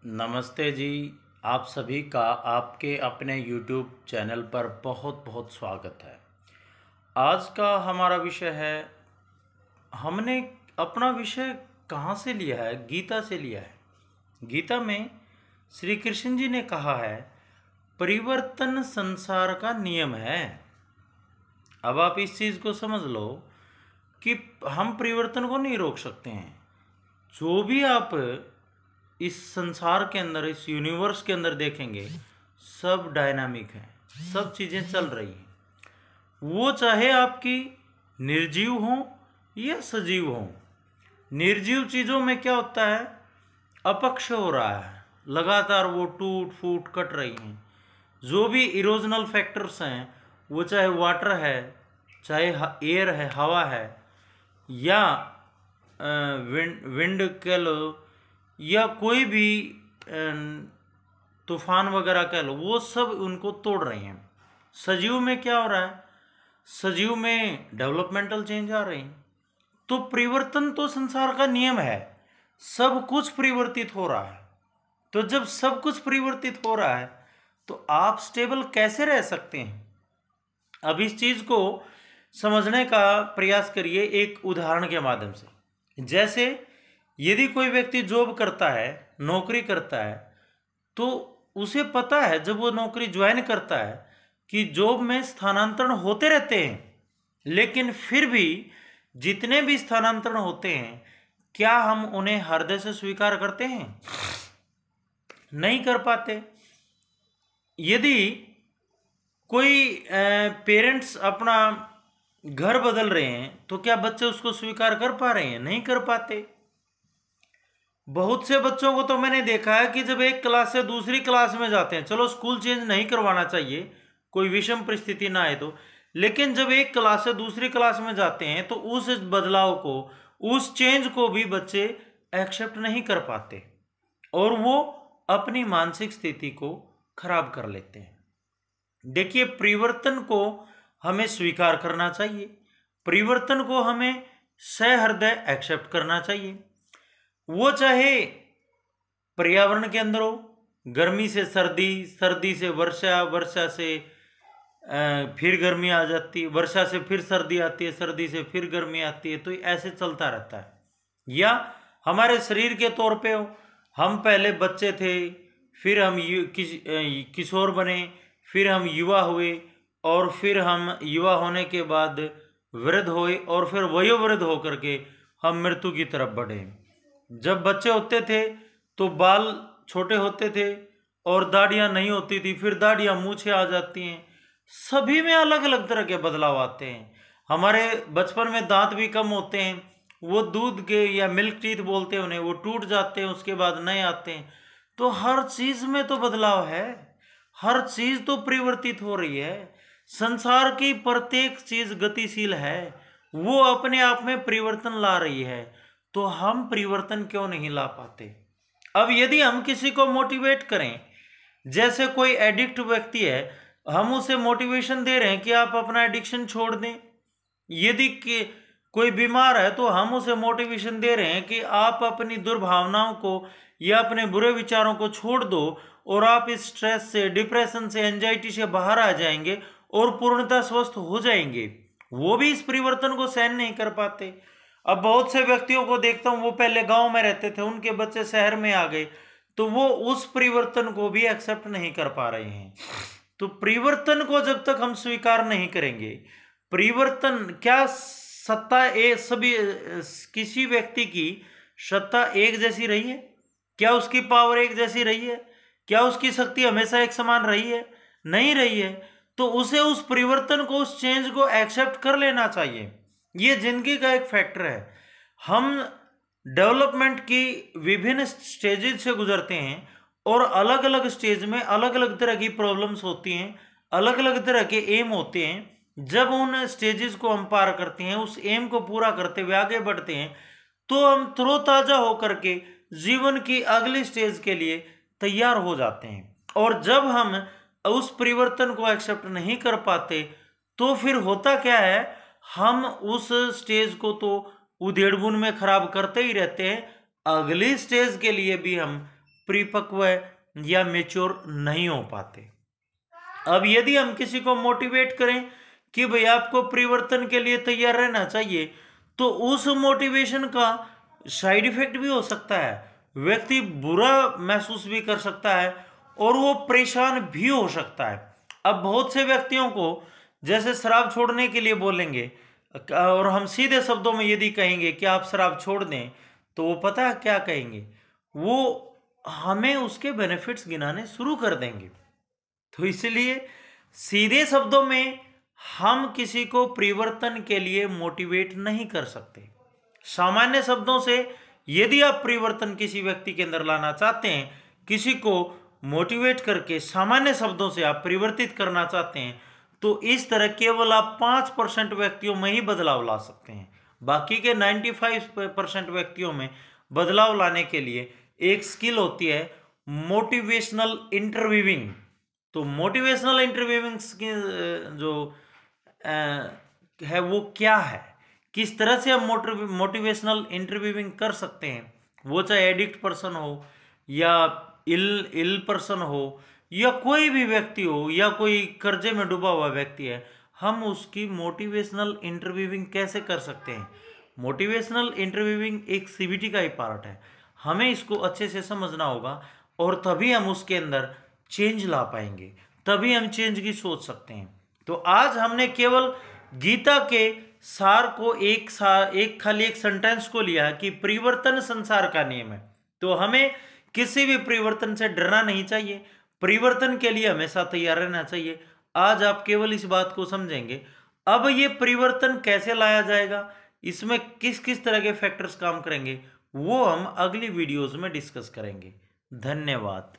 नमस्ते जी। आप सभी का आपके अपने YouTube चैनल पर बहुत बहुत स्वागत है। आज का हमारा विषय है, हमने अपना विषय कहाँ से लिया है? गीता से लिया है। गीता में श्री कृष्ण जी ने कहा है, परिवर्तन संसार का नियम है। अब आप इस चीज़ को समझ लो कि हम परिवर्तन को नहीं रोक सकते हैं। जो भी आप इस संसार के अंदर, इस यूनिवर्स के अंदर देखेंगे, सब डायनामिक है, सब चीज़ें चल रही हैं। वो चाहे आपकी निर्जीव हों या सजीव हों। निर्जीव चीज़ों में क्या होता है? अपक्ष हो रहा है, लगातार वो टूट फूट कट रही हैं। जो भी इरोजनल फैक्टर्स हैं, वो चाहे वाटर है, चाहे एयर है, हवा है, या विंड कह लो, या कोई भी तूफान वगैरह कह लो, वो सब उनको तोड़ रहे हैं। सजीव में क्या हो रहा है? सजीव में डेवलपमेंटल चेंज आ रहे हैं। तो परिवर्तन तो संसार का नियम है, सब कुछ परिवर्तित हो रहा है। तो जब सब कुछ परिवर्तित हो रहा है तो आप स्टेबल कैसे रह सकते हैं? अब इस चीज को समझने का प्रयास करिए एक उदाहरण के माध्यम से। जैसे यदि कोई व्यक्ति जॉब करता है, नौकरी करता है, तो उसे पता है जब वो नौकरी ज्वाइन करता है कि जॉब में स्थानांतरण होते रहते हैं, लेकिन फिर भी जितने भी स्थानांतरण होते हैं, क्या हम उन्हें हृदय से स्वीकार करते हैं? नहीं कर पाते। यदि कोई पेरेंट्स अपना घर बदल रहे हैं, तो क्या बच्चे उसको स्वीकार कर पा रहे हैं? नहीं कर पाते। बहुत से बच्चों को तो मैंने देखा है कि जब एक क्लास से दूसरी क्लास में जाते हैं, चलो स्कूल चेंज नहीं करवाना चाहिए, कोई विषम परिस्थिति ना आए तो, लेकिन जब एक क्लास से दूसरी क्लास में जाते हैं तो उस बदलाव को, उस चेंज को भी बच्चे एक्सेप्ट नहीं कर पाते और वो अपनी मानसिक स्थिति को खराब कर लेते हैं। देखिए, परिवर्तन को हमें स्वीकार करना चाहिए, परिवर्तन को हमें सहृदय एक्सेप्ट करना चाहिए। वो चाहे पर्यावरण के अंदर हो, गर्मी से सर्दी, सर्दी से वर्षा, वर्षा से फिर गर्मी आ जाती है, वर्षा से फिर सर्दी आती है, सर्दी से फिर गर्मी आती है, तो ऐसे चलता रहता है। या हमारे शरीर के तौर पे हो, हम पहले बच्चे थे, फिर हम किशोर बने, फिर हम युवा हुए, और फिर हम युवा होने के बाद वृद्ध हुए, और फिर वयोवृद्ध होकर के हम मृत्यु की तरफ बढ़े। जब बच्चे होते थे तो बाल छोटे होते थे और दाढ़ियाँ नहीं होती थी, फिर दाढ़ियाँ मूछें आ जाती हैं। सभी में अलग अलग तरह के बदलाव आते हैं। हमारे बचपन में दांत भी कम होते हैं, वो दूध के या मिल्क टीथ बोलते हैं उन्हें, वो टूट जाते हैं, उसके बाद नए आते हैं। तो हर चीज में तो बदलाव है, हर चीज तो परिवर्तित हो रही है। संसार की प्रत्येक चीज गतिशील है, वो अपने आप में परिवर्तन ला रही है। तो हम परिवर्तन क्यों नहीं ला पाते? अब यदि हम किसी को मोटिवेट करें, जैसे कोई एडिक्ट व्यक्ति है, हम उसे मोटिवेशन दे रहे हैं कि आप अपना एडिक्शन छोड़ दें। यदि कोई बीमार है तो हम उसे मोटिवेशन दे रहे हैं कि आप अपनी दुर्भावनाओं को या अपने बुरे विचारों को छोड़ दो और आप इस स्ट्रेस से, डिप्रेशन से, एंजाइटी से बाहर आ जाएंगे और पूर्णतः स्वस्थ हो जाएंगे। वो भी इस परिवर्तन को सहन नहीं कर पाते। अब बहुत से व्यक्तियों को देखता हूं, वो पहले गांव में रहते थे, उनके बच्चे शहर में आ गए, तो वो उस परिवर्तन को भी एक्सेप्ट नहीं कर पा रहे हैं। तो परिवर्तन को जब तक हम स्वीकार नहीं करेंगे, परिवर्तन क्या सत्ता सभी किसी व्यक्ति की सत्ता एक जैसी रही है? क्या उसकी पावर एक जैसी रही है? क्या उसकी शक्ति हमेशा एक समान रही है? नहीं रही है। तो उसे उस परिवर्तन को, उस चेंज को एक्सेप्ट कर लेना चाहिए। ये जिंदगी का एक फैक्टर है। हम डेवलपमेंट की विभिन्न स्टेजेस से गुजरते हैं और अलग अलग स्टेज में अलग अलग तरह की प्रॉब्लम्स होती हैं, अलग अलग तरह के एम होते हैं। जब उन स्टेजेस को हम पार करते हैं, उस एम को पूरा करते हुए आगे बढ़ते हैं, तो हम तरोताजा होकर के जीवन की अगली स्टेज के लिए तैयार हो जाते हैं। और जब हम उस परिवर्तन को एक्सेप्ट नहीं कर पाते, तो फिर होता क्या है, हम उस स्टेज को तो उधेड़ बुन में खराब करते ही रहते हैं, अगली स्टेज के लिए भी हम परिपक्व या मेच्योर नहीं हो पाते। अब यदि हम किसी को मोटिवेट करें कि भाई आपको परिवर्तन के लिए तैयार रहना चाहिए, तो उस मोटिवेशन का साइड इफेक्ट भी हो सकता है, व्यक्ति बुरा महसूस भी कर सकता है और वो परेशान भी हो सकता है। अब बहुत से व्यक्तियों को जैसे शराब छोड़ने के लिए बोलेंगे और हम सीधे शब्दों में यदि कहेंगे कि आप शराब छोड़ दें, तो वो पता है क्या कहेंगे, वो हमें उसके बेनिफिट्स गिनाने शुरू कर देंगे। तो इसलिए सीधे शब्दों में हम किसी को परिवर्तन के लिए मोटिवेट नहीं कर सकते। सामान्य शब्दों से यदि आप परिवर्तन किसी व्यक्ति के अंदर लाना चाहते हैं, किसी को मोटिवेट करके सामान्य शब्दों से आप परिवर्तित करना चाहते हैं, तो इस तरह केवल आप 5% व्यक्तियों में ही बदलाव ला सकते हैं। बाकी के 95% व्यक्तियों में बदलाव लाने के लिए एक स्किल होती है मोटिवेशनल इंटरव्यूइंग। तो मोटिवेशनल इंटरव्यूइंग की जो है वो क्या है, किस तरह से हम मोटिवेशनल इंटरव्यूइंग कर सकते हैं, वो चाहे एडिक्ट पर्सन हो या इल पर्सन हो या कोई भी व्यक्ति हो या कोई कर्जे में डूबा हुआ व्यक्ति है, हम उसकी मोटिवेशनल इंटरव्यूइंग कैसे कर सकते हैं। मोटिवेशनल इंटरव्यूइंग एक सीबीटी का ही पार्ट है, हमें इसको अच्छे से समझना होगा और तभी हम उसके अंदर चेंज ला पाएंगे, तभी हम चेंज की सोच सकते हैं। तो आज हमने केवल गीता के सार को एक खाली एक सेंटेंस को लिया कि परिवर्तन संसार का नियम है। तो हमें किसी भी परिवर्तन से डरना नहीं चाहिए, परिवर्तन के लिए हमेशा तैयार रहना चाहिए। आज आप केवल इस बात को समझेंगे। अब ये परिवर्तन कैसे लाया जाएगा, इसमें किस किस तरह के फैक्टर्स काम करेंगे, वो हम अगली वीडियोस में डिस्कस करेंगे। धन्यवाद।